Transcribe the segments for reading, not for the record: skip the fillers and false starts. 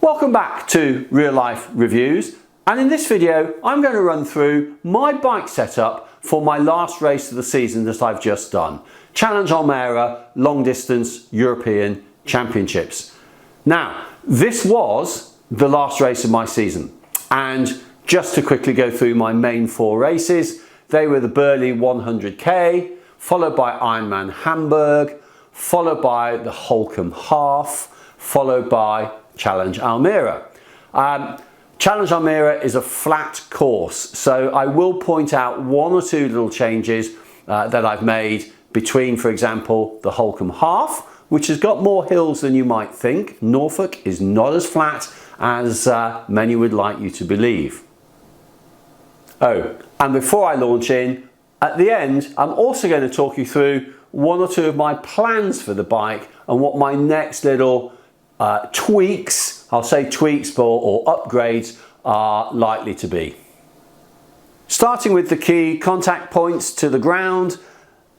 Welcome back to Real Life Reviews, and in this video I'm going to run through my bike setup for my last race of the season that I've just done. Challenge Almere Long Distance European Championships. Now, this was the last race of my season, and just to quickly go through my main four races, they were the Burley 100k, followed by Ironman Hamburg, followed by the Holcombe Half, followed by Challenge Almere. Challenge Almere is a flat course, so I will point out one or two little changes that I've made between, for example, the Holcombe Half, which has got more hills than you might think. Norfolk is not as flat as many would like you to believe. Oh, and before I launch in, at the end, I'm also going to talk you through one or two of my plans for the bike and what my next little tweaks, I'll say tweaks or upgrades, are likely to be. Starting with the key contact points to the ground,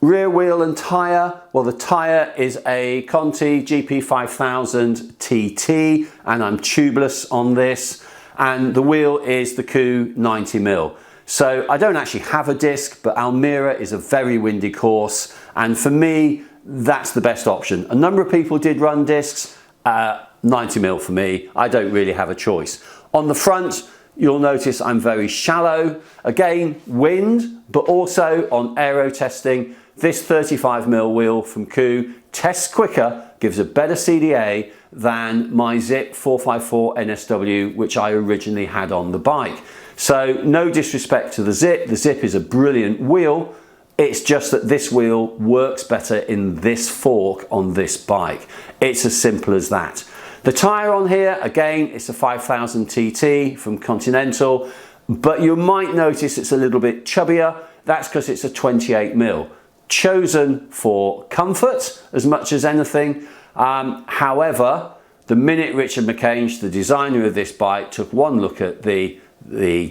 rear wheel and tyre. Well, the tyre is a Conti GP5000 TT and I'm tubeless on this, and the wheel is the Coup 90mm. So I don't actually have a disc, but Almere is a very windy course, and for me that's the best option. A number of people did run discs. 90mm for me. I don't really have a choice. On the front, you'll notice I'm very shallow. Again, wind, but also on aero testing, this 35mm wheel from Coup tests quicker, gives a better CDA than my Zip 454 NSW, which I originally had on the bike. So no disrespect to the Zip is a brilliant wheel. It's just that this wheel works better in this fork on this bike. It's as simple as that. The tyre on here, again, it's a 5000 TT from Continental, but you might notice it's a little bit chubbier. That's because it's a 28mm. Chosen for comfort as much as anything. However, the minute Richard McCange, the designer of this bike, took one look at the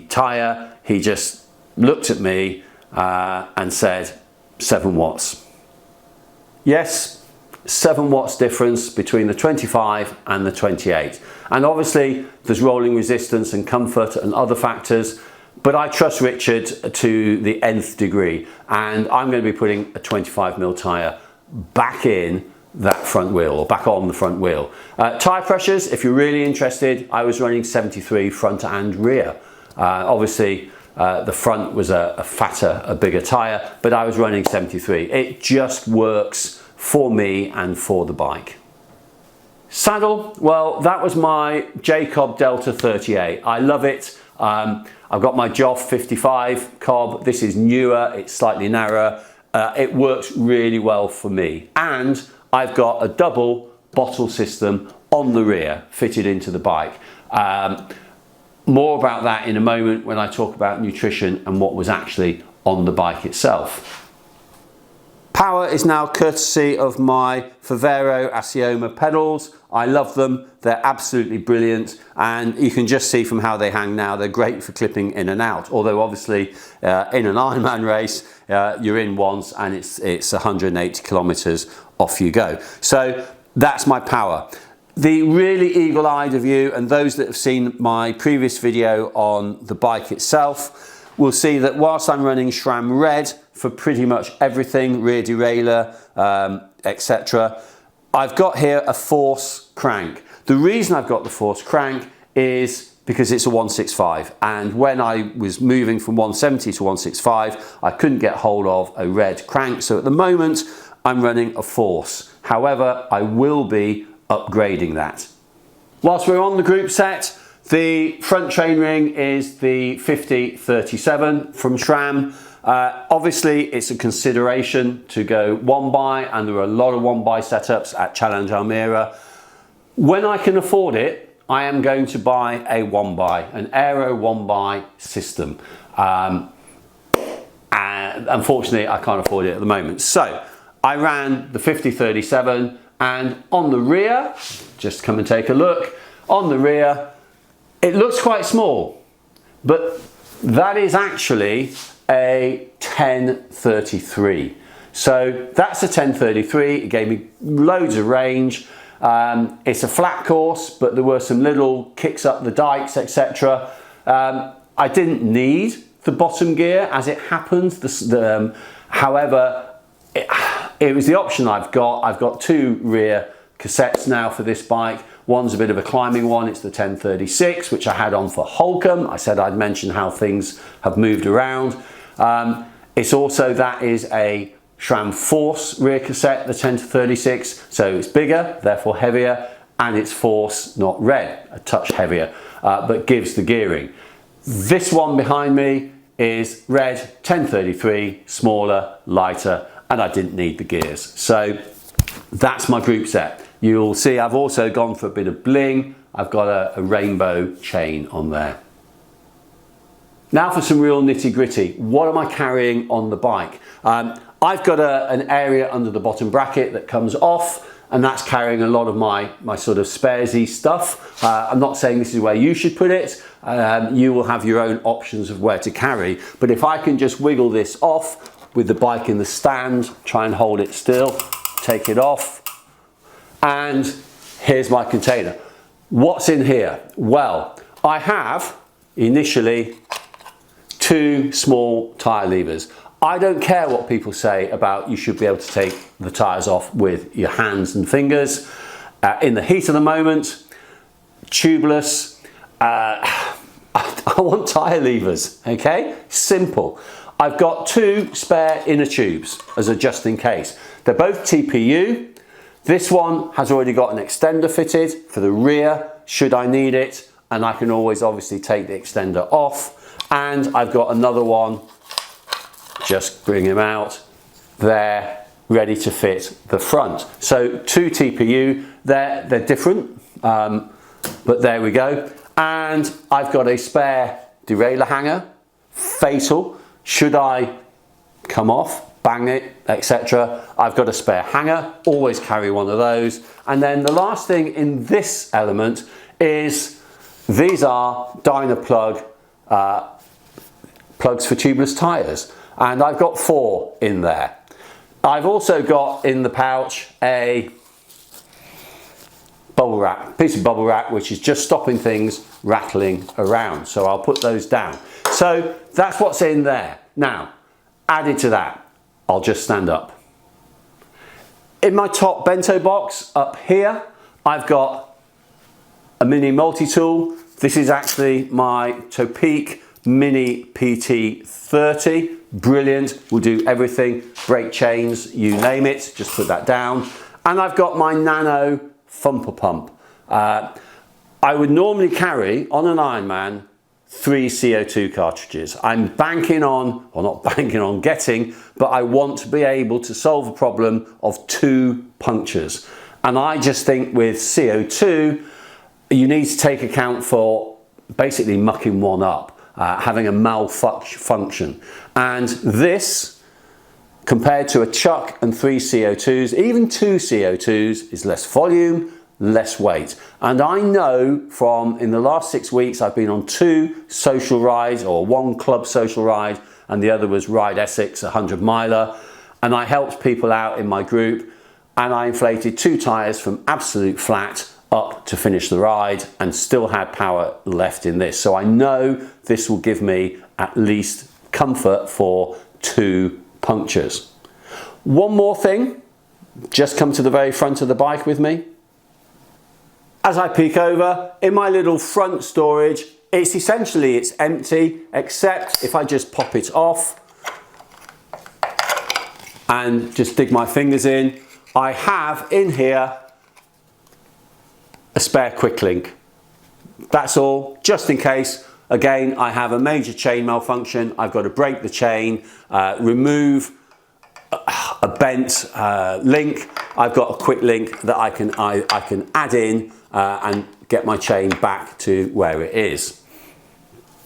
tyre, he just looked at me and said 7 watts. Yes, 7 watts difference between the 25 and the 28. And obviously there's rolling resistance and comfort and other factors, but I trust Richard to the nth degree, and I'm going to be putting a 25mm tyre back in that front wheel, or back on the front wheel. Tyre pressures, if you're really interested, I was running 73 front and rear. Obviously the front was a fatter, a bigger tyre, but I was running 73. It just works for me and for the bike. Saddle, well, that was my Jacob Delta 38. I love it. I've got my Joff 55 cob. This is newer, it's slightly narrower. It works really well for me. And I've got a double bottle system on the rear fitted into the bike. More about that in a moment when I talk about nutrition and what was actually on the bike itself. Power is now courtesy of my Favero Asioma pedals. I love them, they're absolutely brilliant, and you can just see from how they hang now, they're great for clipping in and out. Although obviously in an Ironman race, you're in once and it's 180 kilometers, off you go. So that's my power. The really eagle-eyed of you, and those that have seen my previous video on the bike itself, will see that whilst I'm running SRAM Red for pretty much everything, rear derailleur, etc., I've got here a Force crank. The reason I've got the Force crank is because it's a 165, and when I was moving from 170 to 165, I couldn't get hold of a red crank, so at the moment I'm running a Force. However, I will be upgrading that. Whilst we're on the group set, the front chain ring is the 5037 from SRAM. Obviously it's a consideration to go one by, and there are a lot of one by setups at Challenge Almere. When I can afford it, I am going to buy a one by, an aero one by system. And unfortunately I can't afford it at the moment. So I ran the 5037, and on the rear, just come and take a look, on the rear, it looks quite small, but that is actually a 1033. So that's a 1033. It gave me loads of range. It's a flat course, but there were some little kicks up the dikes, etc. I didn't need the bottom gear as it happens. However, it was the option I've got. I've got two rear cassettes now for this bike. One's a bit of a climbing one. It's the 1036, which I had on for Holcomb. I said I'd mention how things have moved around. It's also, that is a SRAM Force rear cassette, the 10-36. So it's bigger, therefore heavier, and it's Force, not red, a touch heavier, but gives the gearing. This one behind me is red 1033, smaller, lighter, and I didn't need the gears. So that's my group set. You'll see I've also gone for a bit of bling. I've got a rainbow chain on there. Now for some real nitty gritty. What am I carrying on the bike? I've got an area under the bottom bracket that comes off, and that's carrying a lot of my sort of sparesy stuff. I'm not saying this is where you should put it. You will have your own options of where to carry. But if I can just wiggle this off with the bike in the stand, try and hold it still, take it off, and here's my container. What's in here? Well, I have initially two small tyre levers. I don't care what people say about you should be able to take the tyres off with your hands and fingers. In the heat of the moment, tubeless, I want tyre levers, okay? Simple. I've got two spare inner tubes as a just in case. They're both TPU. This one has already got an extender fitted for the rear, should I need it, and I can always obviously take the extender off. And I've got another one, just bring him out, there, ready to fit the front. So two TPU, they're different, but there we go. And I've got a spare derailleur hanger, fatal, should I come off, bang it, etc. I've got a spare hanger, always carry one of those. And then the last thing in this element is, these are Dynaplug plugs for tubeless tyres, and I've got 4 in there. I've also got in the pouch a bubble wrap, piece of bubble wrap, which is just stopping things rattling around. So I'll put those down. So that's what's in there. Now, added to that, I'll just stand up. In my top bento box up here, I've got a mini multi-tool. This is actually my Topeak Mini PT30, brilliant, will do everything, brake chains, you name it, just put that down. And I've got my Nano Thumper Pump. I would normally carry, on an Ironman, 3 CO2 cartridges. I'm banking on, or not banking on getting, but I want to be able to solve a problem of 2 punctures. And I just think with CO2, you need to take account for basically mucking one up. Having a malfunction. And this, compared to a chuck and 3 CO2s, even 2 CO2s, is less volume, less weight. And I know from, in the last 6 weeks, I've been on 2 social rides, or 1 club social ride, and the other was Ride Essex, a 100 miler. And I helped people out in my group, and I inflated 2 tyres from absolute flat up to finish the ride, and still had power left in this. So I know this will give me at least comfort for 2 punctures. One more thing, just come to the very front of the bike with me. As I peek over, in my little front storage, it's empty, except if I just pop it off and just dig my fingers in, I have in here a spare Quicklink. That's all, just in case. Again, I have a major chain malfunction. I've got to break the chain, remove a bent link. I've got a Quicklink that I can add in and get my chain back to where it is.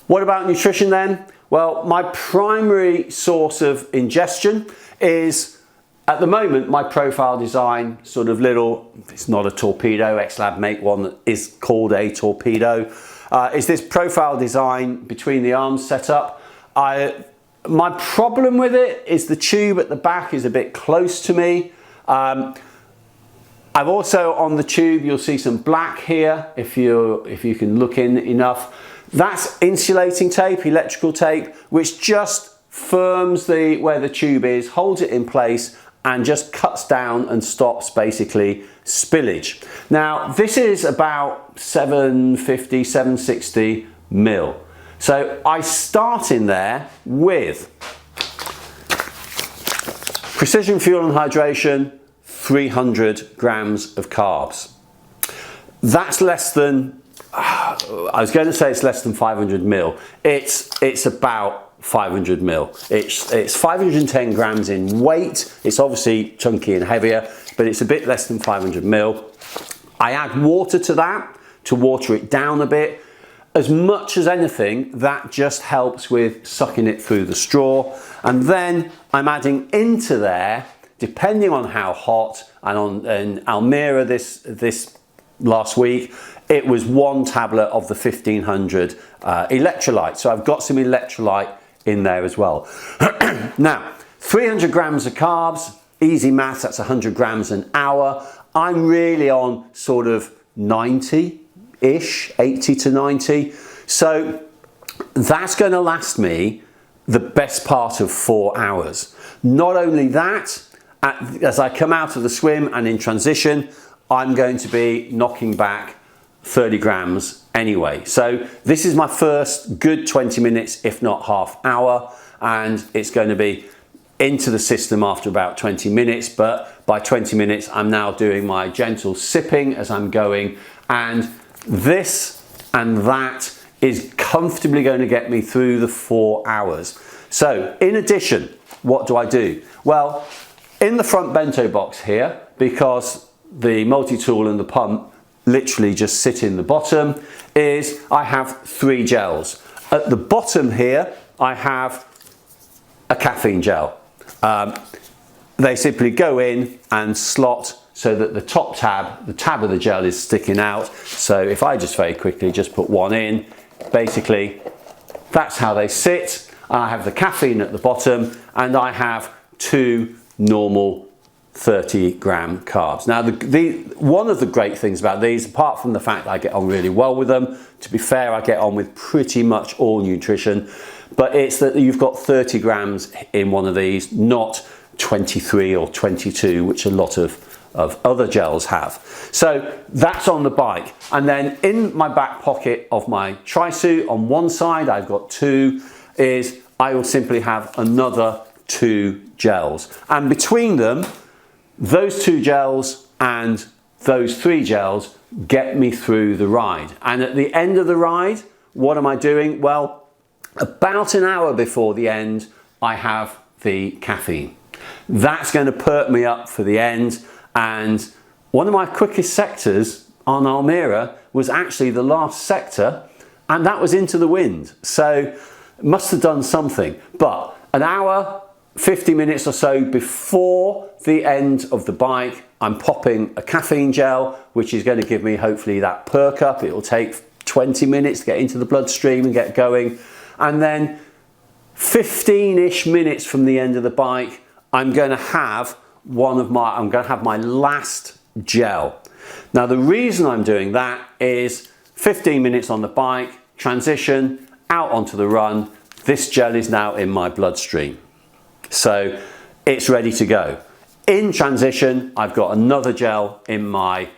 What about nutrition then? Well, my primary source of ingestion is, at the moment, my Profile Design sort of little, it's not a torpedo, X-Lab make one that is called a torpedo, is this Profile Design between the arms setup. My problem with it is the tube at the back is a bit close to me. I've also on the tube, you'll see some black here if you can look in enough. That's insulating tape, electrical tape, which just firms where the tube is, holds it in place, and just cuts down and stops basically spillage. Now this is about 750, 760 mil. So I start in there with Precision Fuel and Hydration, 300 grams of carbs. That's less than, I was going to say it's less than 500 mil. It's about 500 mil. It's 510 grams in weight. It's obviously chunky and heavier, but it's a bit less than 500 mil. I add water to that to water it down a bit. As much as anything, that just helps with sucking it through the straw. And then I'm adding into there, depending on how hot, and in Almere this last week, it was 1 tablet of the 1500 electrolyte. So I've got some electrolyte in there as well. Now, 300 grams of carbs, easy maths, that's 100 grams an hour. I'm really on sort of 90-ish, 80 to 90. So that's going to last me the best part of 4 hours. Not only that, as I come out of the swim and in transition, I'm going to be knocking back 30 grams anyway. So this is my first good 20 minutes, if not half hour, and it's going to be into the system after about 20 minutes, but by 20 minutes I'm now doing my gentle sipping as I'm going, and this and that is comfortably going to get me through the 4 hours. So in addition, what do I do? Well, in the front bento box here, because the multi-tool and the pump literally just sit in the bottom, is I have 3 gels. At the bottom here, I have a caffeine gel. They simply go in and slot so that the top tab, the tab of the gel is sticking out. So if I just very quickly just put one in, basically that's how they sit. I have the caffeine at the bottom, and I have 2 normal 30 gram carbs. Now one of the great things about these, apart from the fact that I get on really well with them, to be fair, I get on with pretty much all nutrition, but it's that you've got 30 grams in one of these, not 23 or 22, which a lot of other gels have. So that's on the bike. And then in my back pocket of my tri-suit, on one side I've got 2, is I will simply have another 2 gels. And between them, those 2 gels and those 3 gels get me through the ride. And at the end of the ride, what am I doing? Well, about an hour before the end, I have the caffeine. That's going to perk me up for the end. And one of my quickest sectors on Almere was actually the last sector, and that was into the wind. So it must have done something. But an hour, 50 minutes or so before the end of the bike, I'm popping a caffeine gel, which is going to give me hopefully that perk up. It will take 20 minutes to get into the bloodstream and get going. And then 15-ish minutes from the end of the bike, I'm going to have my last gel. Now the reason I'm doing that is 15 minutes on the bike, transition, out onto the run. This gel is now in my bloodstream. So it's ready to go. In transition, I've got another gel in my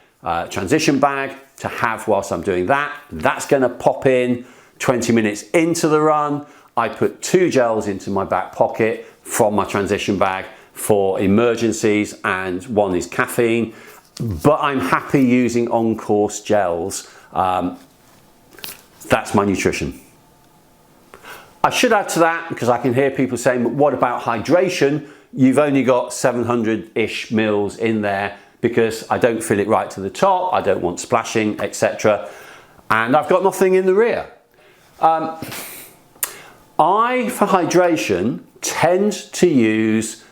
transition bag to have whilst I'm doing that. That's going to pop in 20 minutes into the run. I put 2 gels into my back pocket from my transition bag for emergencies, and one is caffeine, but I'm happy using on-course gels. That's my nutrition. I should add to that, because I can hear people saying, but what about hydration? You've only got 700-ish mils in there, because I don't fill it right to the top, I don't want splashing, etc. And I've got nothing in the rear. For hydration, tend to use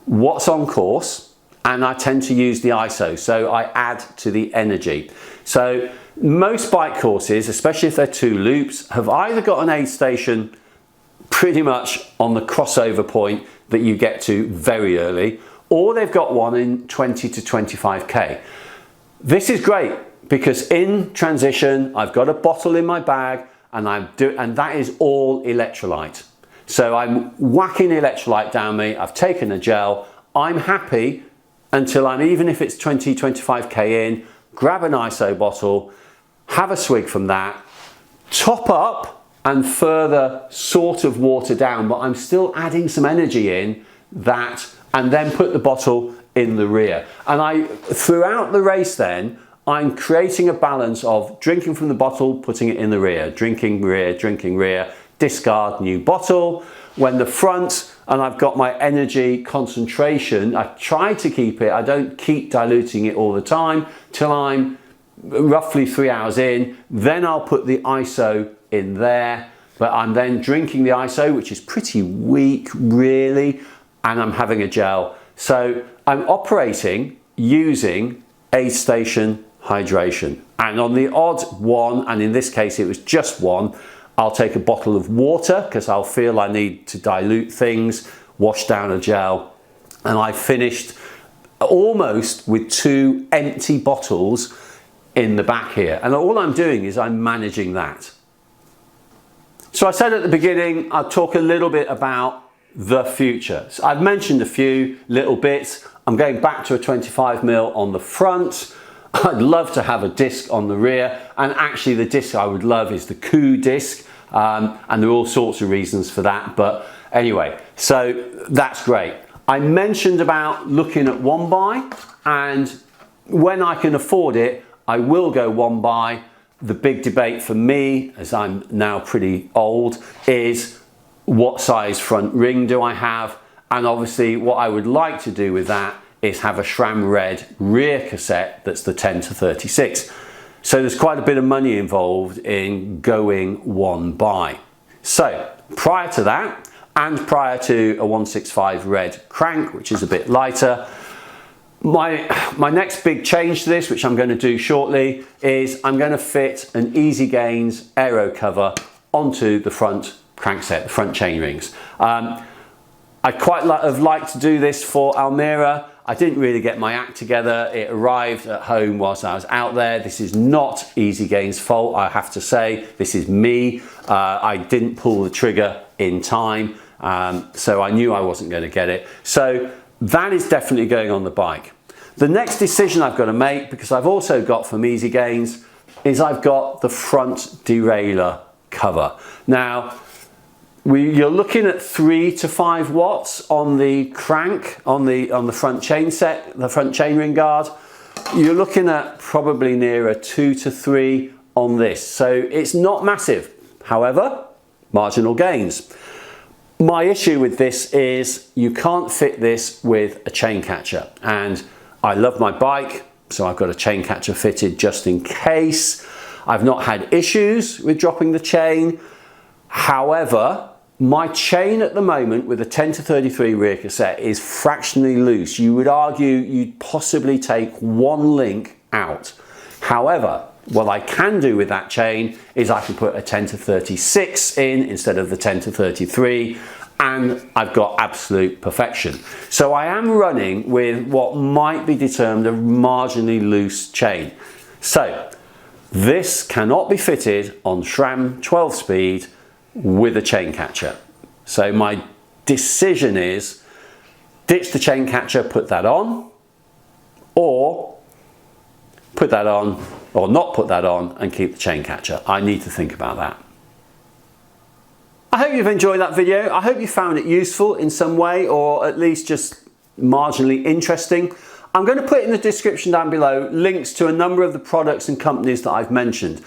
what's on course, and I tend to use the ISO, so I add to the energy. So most bike courses, especially if they're 2 loops, have either got an aid station pretty much on the crossover point that you get to very early, or they've got one in 20 to 25k. This is great because in transition, I've got a bottle in my bag and that is all electrolyte. So I'm whacking electrolyte down me, I've taken a gel, I'm happy until even if it's 20, 25k in, grab an ISO bottle, have a swig from that, top up and further sort of water down, but I'm still adding some energy in that, and then put the bottle in the rear. And throughout the race then, I'm creating a balance of drinking from the bottle, putting it in the rear, drinking rear, discard, new bottle. When the front, and I've got my energy concentration, I try to keep it, I don't keep diluting it all the time, till I'm roughly 3 hours in, then I'll put the ISO in there, but I'm then drinking the ISO, which is pretty weak really, and I'm having a gel. So I'm operating using aid station hydration, and on the odd one, and in this case it was just one, I'll take a bottle of water because I'll feel I need to dilute things, wash down a gel, and I finished almost with 2 empty bottles in the back here, and all I'm doing is I'm managing that. So I said at the beginning I'll talk a little bit about the future. So I've mentioned a few little bits. I'm going back to a 25mm on the front. I'd love to have a disc on the rear, and actually the disc I would love is the Coup disc, and there are all sorts of reasons for that, but anyway, so that's great. I mentioned about looking at one buy, and when I can afford it I will go one buy. The big debate for me, as I'm now pretty old, is what size front ring do I have, and obviously what I would like to do with that is have a SRAM red rear cassette that's the 10-36. So there's quite a bit of money involved in going one buy. So prior to that, and prior to a 165 red crank, which is a bit lighter, my next big change to this, which I'm going to do shortly, is I'm going to fit an Easy Gains aero cover onto the front crankset, the front chain rings. I'd quite have liked to do this for Almere. I didn't really get my act together. It arrived at home whilst I was out there. This is not Easy Gains' fault, I have to say. This is me. I didn't pull the trigger in time, so I knew I wasn't going to get it. So that is definitely going on the bike. The next decision I've got to make, because I've also got from Easy Gains, is I've got the front derailleur cover. Now, you're looking at 3 to 5 watts on the crank, on the front chain set, the front chainring guard. You're looking at probably nearer 2 to 3 on this. So it's not massive. However, marginal gains. My issue with this is you can't fit this with a chain catcher, and I love my bike, so I've got a chain catcher fitted just in case. I've not had issues with dropping the chain. However, my chain at the moment with a 10-33 rear cassette is fractionally loose. You would argue you'd possibly take one link out. However, what I can do with that chain is I can put a 10-36 in instead of the 10-33, and I've got absolute perfection. So I am running with what might be determined a marginally loose chain. So this cannot be fitted on SRAM 12 speed with a chain catcher. So my decision is ditch the chain catcher, put that on, or put that on, or not put that on and keep the chain catcher. I need to think about that. I hope you've enjoyed that video. I hope you found it useful in some way, or at least just marginally interesting. I'm going to put in the description down below links to a number of the products and companies that I've mentioned.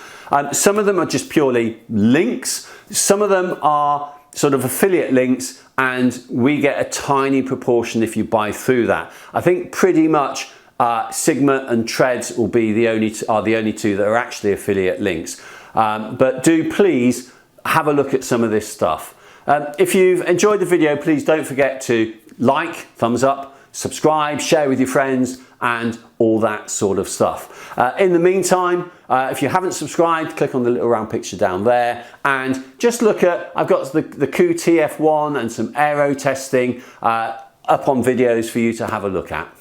Some of them are just purely links. Some of them are sort of affiliate links, and we get a tiny proportion if you buy through that. I think pretty much Sigma and Tredz will be the only two that are actually affiliate links. But do please have a look at some of this stuff. If you've enjoyed the video, please don't forget to like, thumbs up, subscribe, share with your friends, and all that sort of stuff. In the meantime, if you haven't subscribed, click on the little round picture down there and just look at, I've got the Coup TF1 and some aero testing up on videos for you to have a look at.